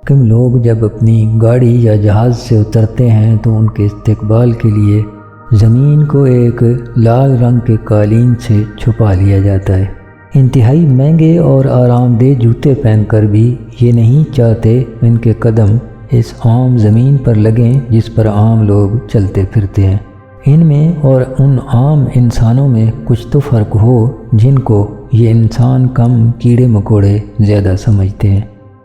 کم لوگ جب اپنی گاڑی یا جہاز سے اترتے ہیں تو ان کے استقبال کے لیے زمین کو ایک لال رنگ کے قالین سے چھپا لیا جاتا ہے۔ انتہائی مہنگے اور آرام دہ جوتے پہن کر بھی یہ نہیں چاہتے ان کے قدم اس عام زمین پر لگیں جس پر عام لوگ چلتے پھرتے ہیں۔ ان میں اور ان عام انسانوں میں کچھ تو فرق ہو جن کو یہ انسان کم کیڑے مکوڑے زیادہ سمجھتے ہیں۔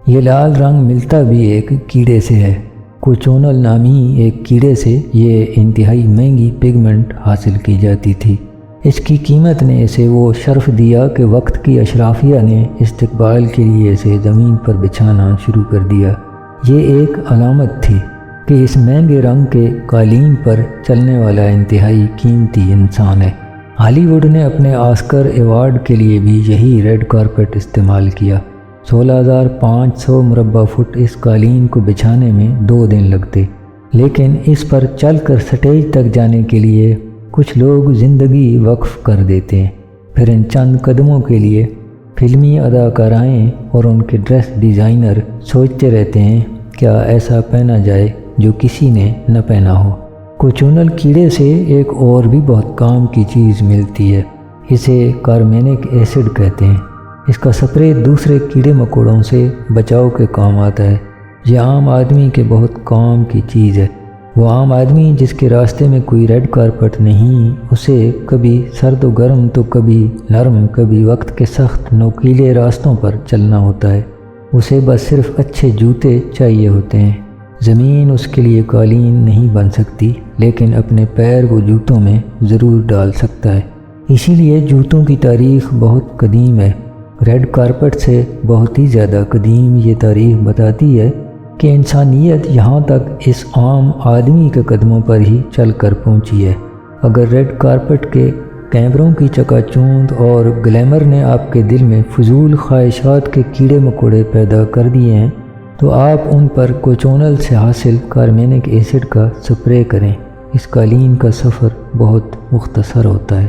یہ لال رنگ ملتا بھی ایک کیڑے سے ہے۔ کوچونل نامی ایک کیڑے سے یہ انتہائی مہنگی پگمنٹ حاصل کی جاتی تھی۔ اس کی قیمت نے اسے وہ شرف دیا کہ وقت کی اشرافیہ نے استقبال کے لیے اسے زمین پر بچھانا شروع کر دیا۔ یہ ایک علامت تھی کہ اس مہنگے رنگ کے قالین پر چلنے والا انتہائی قیمتی انسان ہے۔ ہالی ووڈ نے اپنے آسکر ایوارڈ کے لیے بھی یہی ریڈ کارپٹ استعمال کیا۔ 16,500 مربع فٹ اس قالین کو بچھانے میں 2 دن لگتے، لیکن اس پر چل کر سٹیج تک جانے کے لیے کچھ لوگ زندگی وقف کر دیتے ہیں۔ پھر ان چند قدموں کے لیے فلمی اداکارائیں اور ان کے ڈریس ڈیزائنر سوچتے رہتے ہیں کیا ایسا پہنا جائے جو کسی نے نہ پہنا ہو۔ کوچونل کیڑے سے ایک اور بھی بہت کام کی چیز ملتی ہے۔ اسے کارمینک ایسڈ کہتے ہیں۔ اس کا سپرے دوسرے کیڑے مکوڑوں سے بچاؤ کے کام آتا ہے۔ یہ عام آدمی کے بہت کام کی چیز ہے۔ وہ عام آدمی جس کے راستے میں کوئی ریڈ کارپٹ نہیں، اسے کبھی سرد و گرم تو کبھی نرم، کبھی وقت کے سخت نوکیلے راستوں پر چلنا ہوتا ہے۔ اسے بس صرف اچھے جوتے چاہیے ہوتے ہیں۔ زمین اس کے لیے قالین نہیں بن سکتی، لیکن اپنے پیر وہ جوتوں میں ضرور ڈال سکتا ہے۔ اسی لیے جوتوں کی تاریخ بہت قدیم ہے۔ ریڈ کارپٹ سے بہت ہی زیادہ قدیم یہ تاریخ بتاتی ہے کہ انسانیت یہاں تک اس عام آدمی کے قدموں پر ہی چل کر پہنچی ہے۔ اگر ریڈ کارپٹ کے کیمروں کی چکا چوند اور گلیمر نے آپ کے دل میں فضول خواہشات کے کیڑے مکوڑے پیدا کر دیے ہیں تو آپ ان پر کوچونل سے حاصل کارمینک ایسڈ کا سپرے کریں۔ اس قالین کا سفر بہت مختصر ہوتا ہے۔